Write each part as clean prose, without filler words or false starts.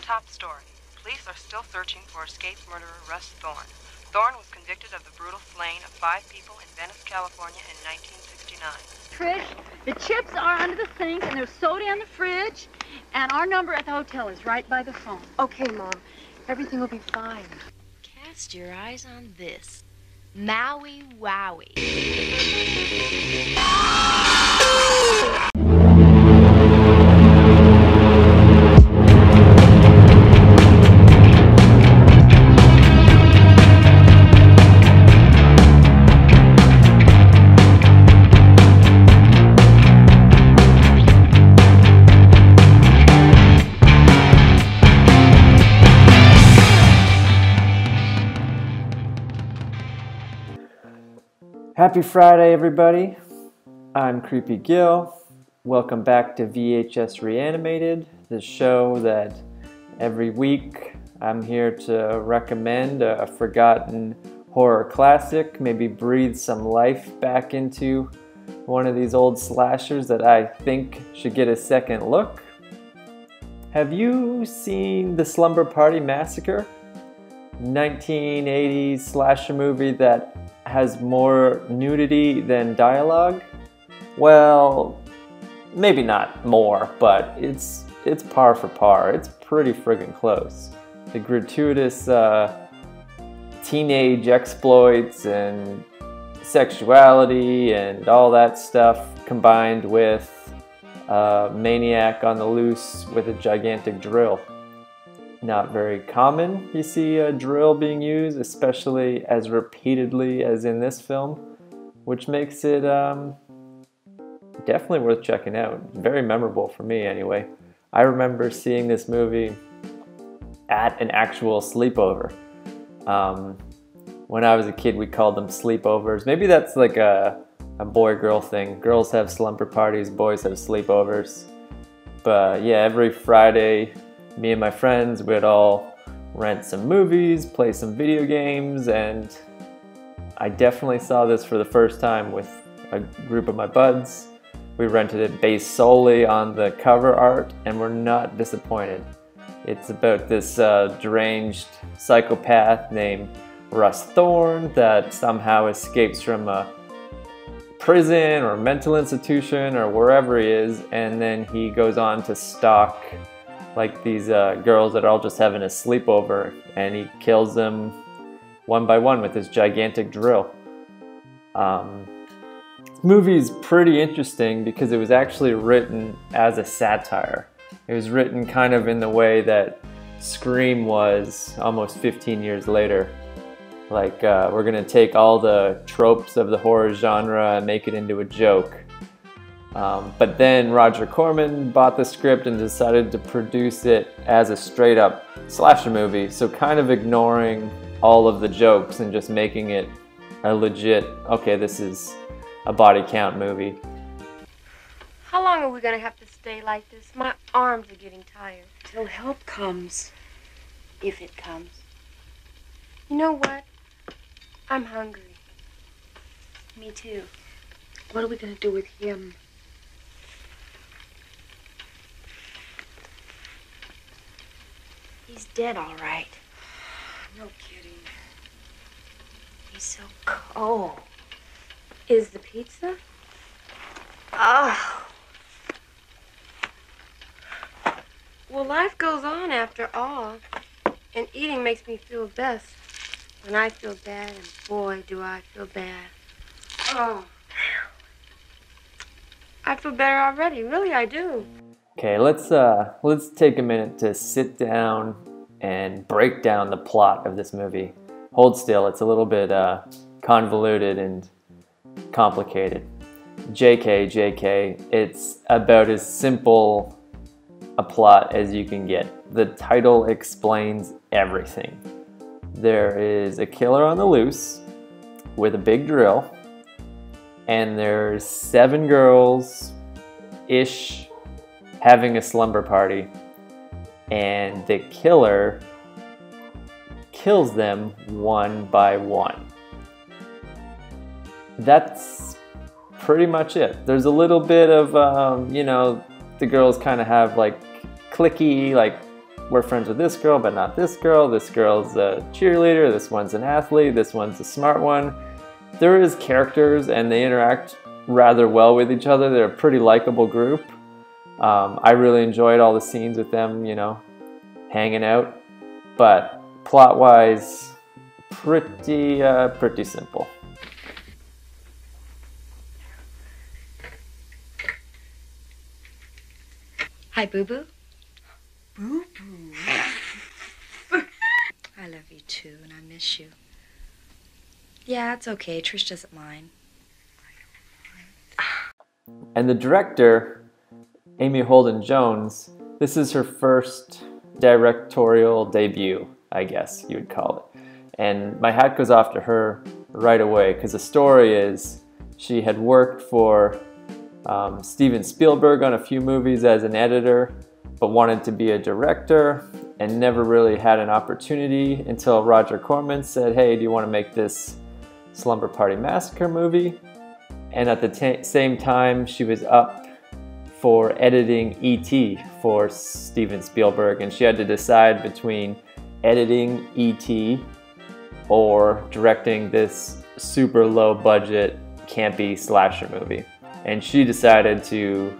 Top story. Police are still searching for escaped murderer Russ Thorn. Thorn was convicted of the brutal slaying of 5 people in Venice, California in 1969. Trish, the chips are under the sink and there's soda in the fridge, and our number at the hotel is right by the phone. Okay, Mom. Everything will be fine. Cast your eyes on this. Maui Wowie. Happy Friday, everybody. I'm Creepy Gil. Welcome back to VHS Reanimated, the show that every week I'm here to recommend a forgotten horror classic, maybe breathe some life back into one of these old slashers that I think should get a second look. Have you seen the Slumber Party Massacre? 1980s slasher movie that has more nudity than dialogue? Well, maybe not more, but it's par for par. It's pretty friggin' close. The gratuitous teenage exploits and sexuality and all that stuff combined with a maniac on the loose with a gigantic drill. Not very common you see a drill being used, especially as repeatedly as in this film, which makes it definitely worth checking out. Very memorable for me anyway. I remember seeing this movie at an actual sleepover. When I was a kid, we called them sleepovers. Maybe that's like a boy-girl thing. Girls have slumber parties, boys have sleepovers. But yeah, every Friday, me and my friends would all rent some movies, play some video games, and I definitely saw this for the first time with a group of my buds. We rented it based solely on the cover art, and we're not disappointed. It's about this deranged psychopath named Russ Thorn that somehow escapes from a prison or mental institution or wherever he is, and then he goes on to stalk like these girls that are all just having a sleepover, and he kills them one by one with this gigantic drill. This movie is pretty interesting because it was actually written as a satire. It was written kind of in the way that Scream was almost 15 years later. Like, we're gonna take all the tropes of the horror genre and make it into a joke. But then Roger Corman bought the script and decided to produce it as a straight up slasher movie, so kind of ignoring all of the jokes and just making it a legit, okay, this is a body count movie. How long are we gonna have to stay like this? My arms are getting tired. Till help comes. If it comes. You know what? I'm hungry. Me too. What are we gonna do with him? He's dead, all right. No kidding. He's so cold. Is the pizza? Oh. Well, life goes on after all. And eating makes me feel best. When I feel bad, and boy, do I feel bad. Oh. I feel better already. Really, I do. Okay, let's take a minute to sit down and break down the plot of this movie. Hold still, it's a little bit convoluted and complicated. JK, it's about as simple a plot as you can get. The title explains everything. There is a killer on the loose with a big drill, and there's 7 girls-ish having a slumber party, and the killer kills them one by one. That's pretty much it. There's a little bit of, you know, the girls kind of have like clicky, like we're friends with this girl, but not this girl. This girl's a cheerleader, this one's an athlete, this one's a smart one. There is characters and they interact rather well with each other. They're a pretty likable group. I really enjoyed all the scenes with them, you know, hanging out. But plot-wise, pretty simple. Hi, Boo-Boo. Boo-Boo. I love you too, and I miss you. Yeah, it's okay. Trish doesn't mind. And the director, Amy Holden Jones, this is her first directorial debut, I guess you would call it. And my hat goes off to her right away, because the story is she had worked for Steven Spielberg on a few movies as an editor, but wanted to be a director and never really had an opportunity until Roger Corman said, hey, do you want to make this Slumber Party Massacre movie? And at the same time, she was up for editing E.T. for Steven Spielberg, and she had to decide between editing E.T. or directing this super low budget campy slasher movie. And she decided to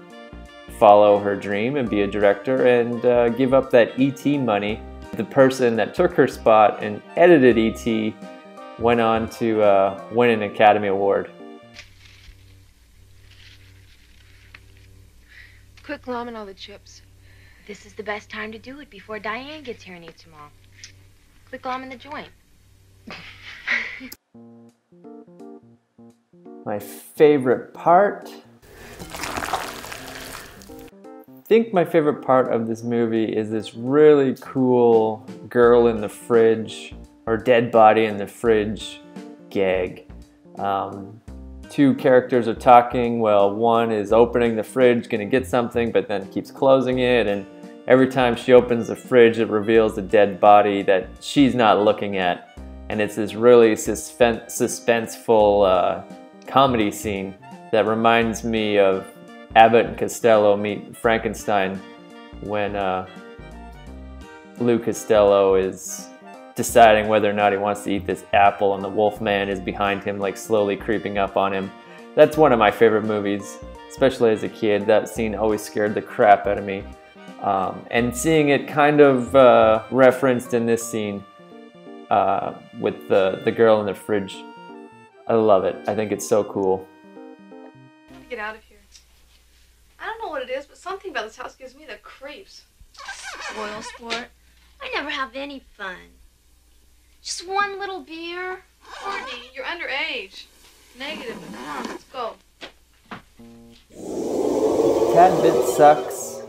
follow her dream and be a director and give up that E.T. money. The person that took her spot and edited E.T. went on to win an Academy Award. Quit glomming all the chips. This is the best time to do it before Diane gets here and eats them all. Quit glomming the joint. My favorite part? I think my favorite part of this movie is this really cool girl in the fridge or dead body in the fridge gag. Two characters are talking. Well, one is opening the fridge, gonna get something, but then keeps closing it, and every time she opens the fridge it reveals a dead body that she's not looking at. And it's this really suspenseful comedy scene that reminds me of Abbott and Costello Meet Frankenstein, when Lou Costello is deciding whether or not he wants to eat this apple and the Wolfman is behind him, like slowly creeping up on him. That's one of my favorite movies, especially as a kid. That scene always scared the crap out of me. And seeing it kind of referenced in this scene with the girl in the fridge, I love it. I think it's so cool. I want to get out of here. I don't know what it is, but something about this house gives me the creeps. Spoil sport. I never have any fun. Just one little beer. Courtney, you're underage. Negative, but come on, let's go. Tad bit sucks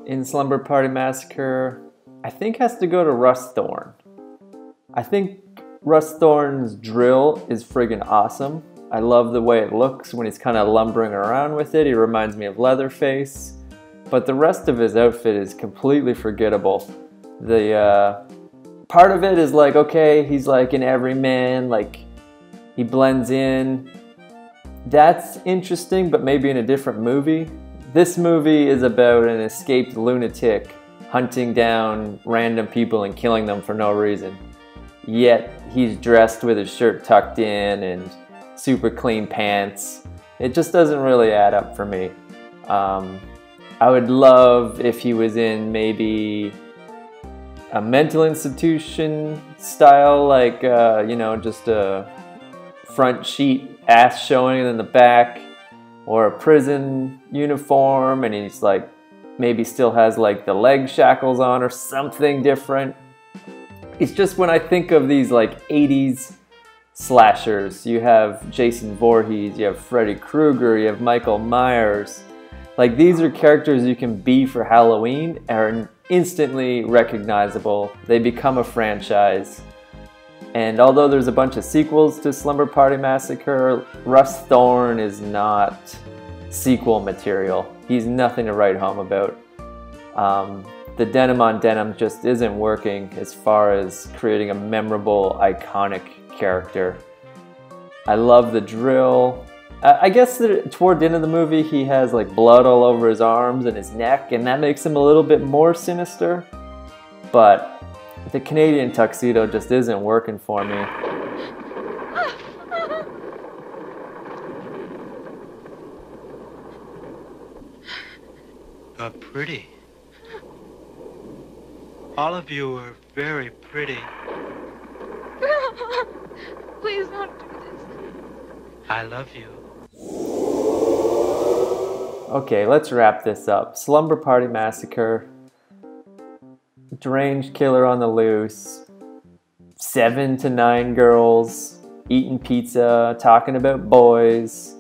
in Slumber Party Massacre, I think has to go to Russ Thorn. I think Russ Thorn's drill is friggin' awesome. I love the way it looks when he's kind of lumbering around with it. He reminds me of Leatherface. But the rest of his outfit is completely forgettable. The part of it is like, okay, he's like an everyman, like he blends in. That's interesting, but maybe in a different movie. This movie is about an escaped lunatic hunting down random people and killing them for no reason. Yet he's dressed with his shirt tucked in and super clean pants. It just doesn't really add up for me. I would love if he was in maybe a mental institution style, like, you know, just a front sheet ass showing in the back, or a prison uniform, and he's like, maybe still has like the leg shackles on or something different. It's just when I think of these like 80s slashers, you have Jason Voorhees, you have Freddy Krueger, you have Michael Myers. Like, these are characters you can be for Halloween and are instantly recognizable. They become a franchise. And although there's a bunch of sequels to Slumber Party Massacre, Russ Thorn is not sequel material. He's nothing to write home about. The denim on denim just isn't working as far as creating a memorable, iconic character. I love the drill. I guess that toward the end of the movie he has like blood all over his arms and his neck, and that makes him a little bit more sinister. but the Canadian tuxedo just isn't working for me. You're pretty. All of you are very pretty. Please don't do this. I love you. Okay, let's wrap this up. Slumber Party Massacre. Deranged killer on the loose. 7 to 9 girls eating pizza, talking about boys.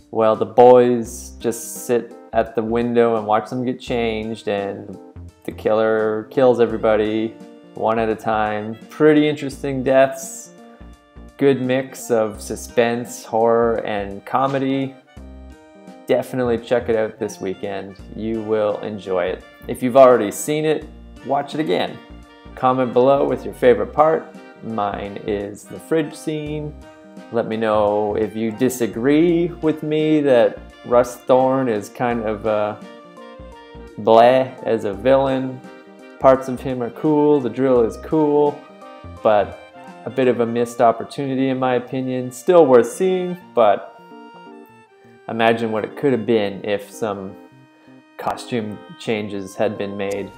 Well, the boys just sit at the window and watch them get changed, and the killer kills everybody one at a time. Pretty interesting deaths. Good mix of suspense, horror, and comedy. Definitely check it out this weekend. You will enjoy it. If you've already seen it, watch it again. Comment below with your favorite part. Mine is the fridge scene. Let me know if you disagree with me that Russ Thorn is kind of bleh as a villain. Parts of him are cool, the drill is cool, but a bit of a missed opportunity in my opinion. Still worth seeing, but imagine what it could have been if some costume changes had been made.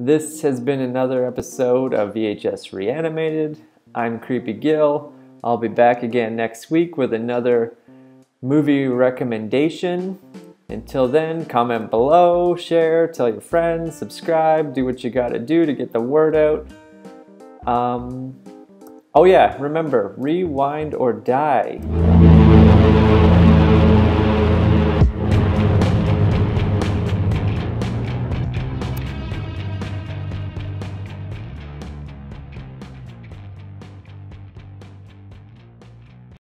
This has been another episode of VHS Reanimated. I'm Creepy Gil. I'll be back again next week with another movie recommendation. Until then, comment below, share, tell your friends, subscribe, do what you gotta do to get the word out. Oh yeah, remember, rewind or die.